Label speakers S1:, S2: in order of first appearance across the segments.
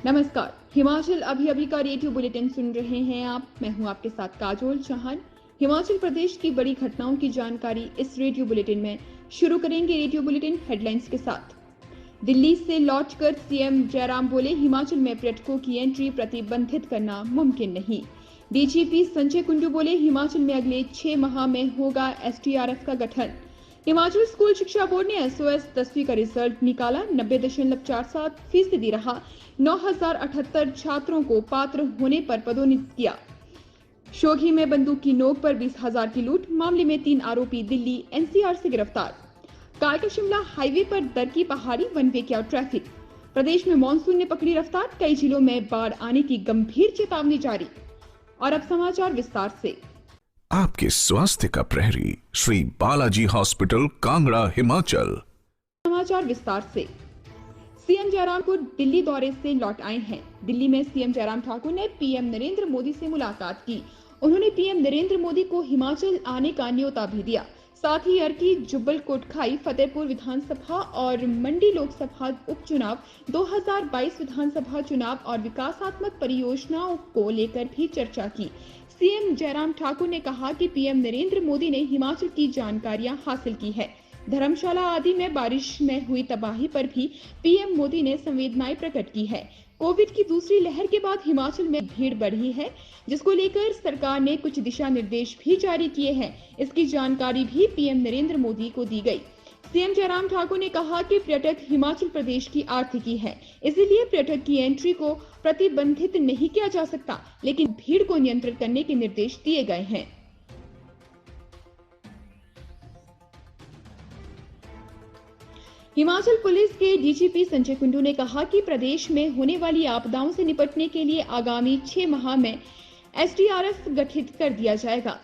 S1: नमस्कार। हिमाचल अभी अभी का रेडियो बुलेटिन सुन रहे हैं आप। मैं हूं आपके साथ काजोल चौहान। हिमाचल प्रदेश की बड़ी घटनाओं की जानकारी इस रेडियो बुलेटिन में। शुरू करेंगे रेडियो बुलेटिन हेडलाइंस के साथ। दिल्ली से लौटकर सीएम जयराम बोले, हिमाचल में पर्यटकों की एंट्री प्रतिबंधित करना मुमकिन नहीं। डीजीपी संजय कुंडू बोले, हिमाचल में अगले 6 माह में होगा एसडीआरएफ का गठन। हिमाचल स्कूल शिक्षा बोर्ड ने एसओएस 10वीं का रिजल्ट निकाला। 90.47% रहा। 9,078 छात्रों को पात्र होने पर पदोन्नत किया। शोघी में बंदूक की नोक पर 20,000 की लूट, मामले में 3 आरोपी दिल्ली एनसीआर से गिरफ्तार। कालका शिमला हाईवे पर दर की पहाड़ी, वन वे किया ट्रैफिक। प्रदेश में मानसून ने पकड़ी रफ्तार, कई जिलों में बाढ़ आने की गंभीर चेतावनी जारी। और अब समाचार विस्तार से।
S2: आपके स्वास्थ्य का प्रहरी श्री बालाजी हॉस्पिटल कांगड़ा हिमाचल।
S1: समाचार विस्तार से। सीएम जयराम को दिल्ली दौरे से लौट आए हैं। दिल्ली में सीएम जयराम ठाकुर ने पीएम नरेंद्र मोदी से मुलाकात की। उन्होंने पीएम नरेंद्र मोदी को हिमाचल आने का न्योता भी दिया। साथ ही अर्की, जुब्बल कोटखाई, फतेहपुर विधानसभा और मंडी लोकसभा उपचुनाव, 2022 विधानसभा चुनाव और विकासात्मक परियोजनाओं को लेकर भी चर्चा की। सीएम जयराम ठाकुर ने कहा कि पीएम नरेंद्र मोदी ने हिमाचल की जानकारियां हासिल की है। धर्मशाला आदि में बारिश में हुई तबाही पर भी पीएम मोदी ने संवेदनाएं प्रकट की है। कोविड की दूसरी लहर के बाद हिमाचल में भीड़ बढ़ी है, जिसको लेकर सरकार ने कुछ दिशा निर्देश भी जारी किए हैं। इसकी जानकारी भी पीएम नरेंद्र मोदी को दी गई। सीएम जयराम ठाकुर ने कहा कि पर्यटक हिमाचल प्रदेश की आर्थिकी है, इसलिए पर्यटक की एंट्री को प्रतिबंधित नहीं किया जा सकता, लेकिन भीड़ को नियंत्रित करने के निर्देश दिए गए हैं। हिमाचल पुलिस के डीजीपी संजय कुंडू ने कहा कि प्रदेश में होने वाली आपदाओं से निपटने के लिए आगामी 6 माह में एसडीआरएफ गठित कर दिया जाएगा।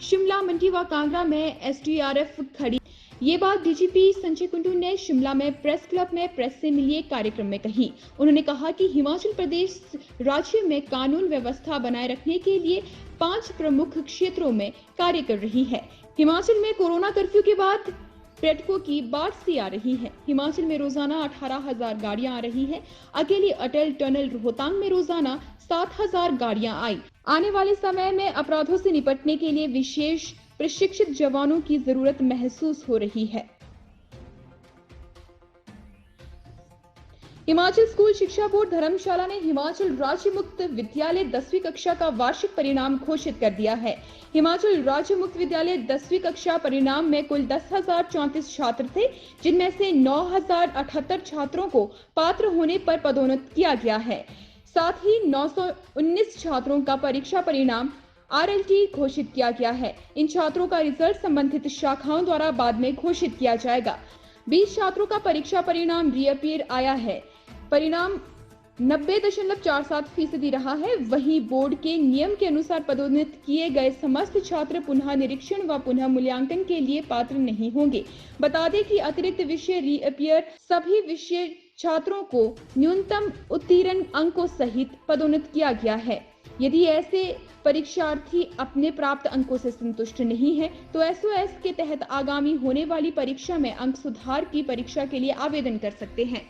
S1: शिमला, मंडी व कांगड़ा में एसडीआरएफ खड़ी। ये बात डीजीपी संजय कुंडू ने शिमला में प्रेस क्लब में प्रेस से मिली एक कार्यक्रम में कही। उन्होंने कहा कि हिमाचल प्रदेश राज्य में कानून व्यवस्था बनाए रखने के लिए 5 प्रमुख क्षेत्रों में कार्य कर रही है। हिमाचल में कोरोना कर्फ्यू के बाद पर्यटकों की बाढ़ सी आ रही है। हिमाचल में रोजाना 18,000 गाड़ियां आ रही हैं। अकेली अटल टनल रोहतांग में रोजाना 7,000 गाड़ियां आई। आने वाले समय में अपराधों से निपटने के लिए विशेष प्रशिक्षित जवानों की जरूरत महसूस हो रही है। हिमाचल स्कूल शिक्षा बोर्ड धर्मशाला ने हिमाचल राज्य मुक्त विद्यालय 10वीं कक्षा का वार्षिक परिणाम घोषित कर दिया है। हिमाचल राज्य मुक्त विद्यालय 10वीं कक्षा परिणाम में कुल 10,034 छात्र थे, जिनमें से 9,078 छात्रों को पात्र होने पर पदोन्नत किया गया है। साथ ही 919 छात्रों का परीक्षा परिणाम आरएलटी घोषित किया गया है। इन छात्रों का रिजल्ट संबंधित शाखाओं द्वारा बाद में घोषित किया जाएगा। 20 छात्रों का परीक्षा परिणाम रीअपियर आया है। परिणाम 90.47% रहा है। वहीं बोर्ड के नियम के अनुसार पदोन्नत किए गए समस्त छात्र पुनः निरीक्षण व पुनः मूल्यांकन के लिए पात्र नहीं होंगे। बता दें कि अतिरिक्त विषय रीअपियर सभी विषय छात्रों को न्यूनतम उत्तीर्ण अंकों सहित पदोन्नत किया गया है। यदि ऐसे परीक्षार्थी अपने प्राप्त अंकों से संतुष्ट नहीं है तो एसओएस के तहत आगामी होने वाली परीक्षा में अंक सुधार की परीक्षा के लिए आवेदन कर सकते हैं।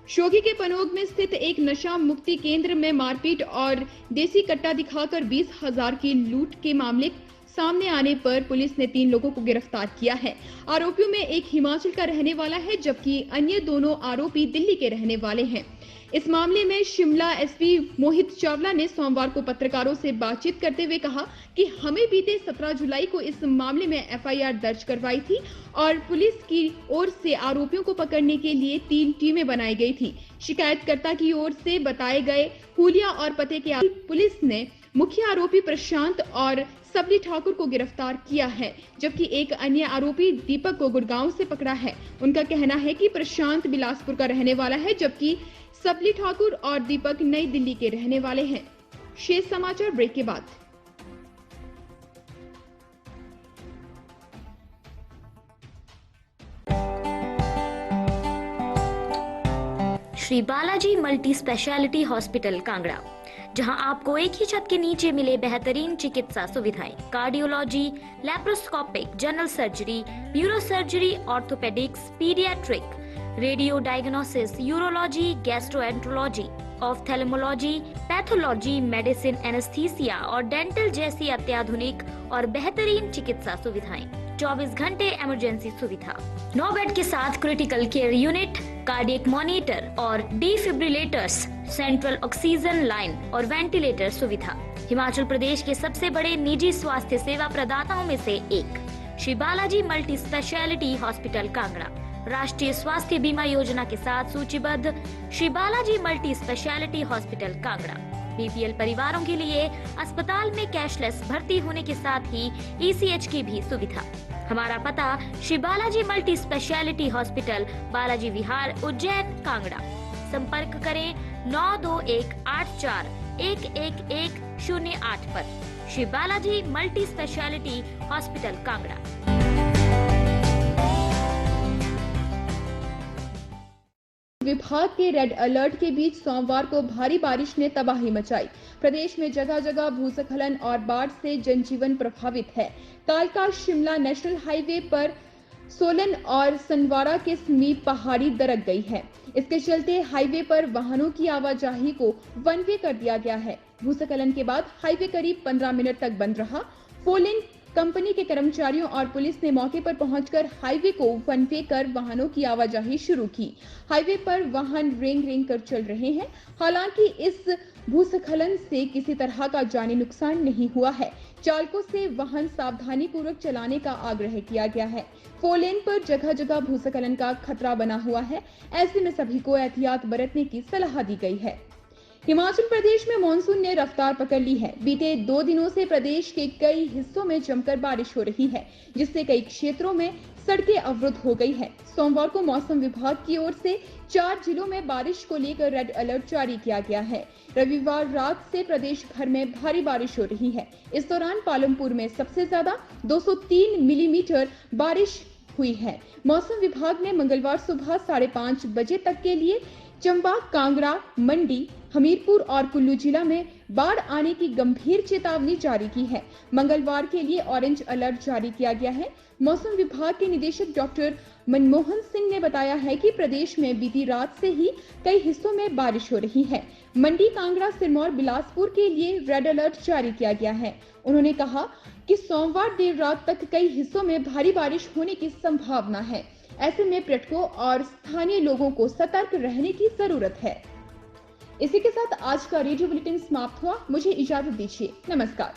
S1: शोघी के पनोग में स्थित एक नशा मुक्ति केंद्र में मारपीट और देसी कट्टा दिखाकर 20,000 की लूट के मामले सामने आने पर पुलिस ने 3 लोगों को गिरफ्तार किया है। आरोपियों में एक हिमाचल का रहने वाला है, जबकि अन्य दोनों आरोपी दिल्ली के रहने वाले हैं। इस मामले में शिमला एसपी मोहित चावला ने सोमवार को पत्रकारों से बातचीत करते हुए कहा कि हमें बीते 17 जुलाई को इस मामले में एफआईआर दर्ज करवाई थी और पुलिस की ओर से आरोपियों को पकड़ने के लिए 3 टीमें बनाई गई थी। शिकायतकर्ता की ओर से बताए गए हुलिया और पते के पुलिस ने मुख्य आरोपी प्रशांत और सबली ठाकुर को गिरफ्तार किया है, जबकि एक अन्य आरोपी दीपक को गुड़गांव से पकड़ा है। उनका कहना है कि प्रशांत बिलासपुर का रहने वाला है, जबकि सबली ठाकुर और दीपक नई दिल्ली के रहने वाले हैं। शेष समाचार ब्रेक के बाद।
S3: Shri Balaji multi speciality hospital Kangra, जहां आपको एक ही छत के नीचे मिले बेहतरीन चिकित्सा सुविधाएं, cardiology, laparoscopic, general surgery, neuro surgery, orthopaedics, paediatric, radio diagnosis, urology, gastroenterology, ophthalmology, pathology, medicine, anaesthesia और डेंटल जैसी अत्याधुनिक और बेहतरीन चिकित्सा सुविधाएं, 24 घंटे इमरजेंसी सुविधा, 9 बेड के साथ critical care unit, cardiac monitor और डिफिब्रिलेटर्स, सेंट्रल ऑक्सीजन लाइन और वेंटिलेटर सुविधा। हिमाचल प्रदेश के सबसे बड़े निजी स्वास्थ्य सेवा प्रदाताओं में से एक Shri Balaji multi speciality hospital Kangra राष्ट्रीय स्वास्थ्य बीमा योजना के साथ सूचीबद्ध Shri Balaji multi speciality hospital Kangra BPL परिवारों के लिए अस्पताल में कैशलेस भर्ती होने के साथ ही ईसीएच की भी सुविधा। हमारा पता Shri Balaji multi speciality hospital, Balaji Vihar, Ujjain, Kangra. संपर्क करें 9218411108 पर। Shri Balaji multi speciality hospital Kangra.
S1: विभाग के रेड अलर्ट के बीच सोमवार को भारी बारिश ने तबाही मचाई। प्रदेश में जगह जगह भूस्खलन और बाढ़ से जनजीवन प्रभावित है। कालका शिमला नेशनल हाईवे पर सोलन और सनवारा के समीप पहाड़ी दरक गई है। इसके चलते हाईवे पर वाहनों की आवाजाही को वन वे कर दिया गया है। भूस्खलन के बाद हाईवे करीब 15 मिनट तक बंद रहा। फोलिन कंपनी के कर्मचारियों और पुलिस ने मौके पर पहुंचकर हाईवे को वन वे कर वाहनों की आवाजाही शुरू की। हाईवे पर वाहन रेंग रेंग कर चल रहे हैं। हालांकि इस भूस्खलन से किसी तरह का जानी नुकसान नहीं हुआ है। चालकों से वाहन सावधानी पूर्वक चलाने का आग्रह किया गया है। फोलेन पर जगह जगह भूस्खलन का खतरा बना हुआ है। ऐसे में सभी को एहतियात बरतने की सलाह दी गई है। हिमाचल प्रदेश में मानसून ने रफ्तार पकड़ ली है। बीते 2 दिनों से प्रदेश के कई हिस्सों में जमकर बारिश हो रही है, जिससे कई क्षेत्रों में सड़कें अवरुद्ध हो गई है। सोमवार को मौसम विभाग की ओर से 4 जिलों में बारिश को लेकर रेड अलर्ट जारी किया गया है। रविवार रात से प्रदेश भर में भारी बारिश हो रही है। इस दौरान पालमपुर में सबसे ज्यादा 203 मिलीमीटर बारिश हुई है। मौसम विभाग ने मंगलवार सुबह 5:30 बजे तक के लिए चंबा, कांगड़ा, मंडी, हमीरपुर और कुल्लू जिला में बाढ़ आने की गंभीर चेतावनी जारी की है। मंगलवार के लिए ऑरेंज अलर्ट जारी किया गया है। मौसम विभाग के निदेशक डॉक्टर मनमोहन सिंह ने बताया है कि प्रदेश में बीती रात से ही कई हिस्सों में बारिश हो रही है। मंडी, कांगड़ा, सिरमौर, बिलासपुर के लिए रेड अलर्ट जारी किया गया है। उन्होंने कहा कि सोमवार देर रात तक कई हिस्सों में भारी बारिश होने की संभावना है। ऐसे में पर्यटकों और स्थानीय लोगों को सतर्क रहने की जरूरत है। इसी के साथ आज का रेडियो बुलेटिन समाप्त हुआ। मुझे इजाजत दीजिए। नमस्कार।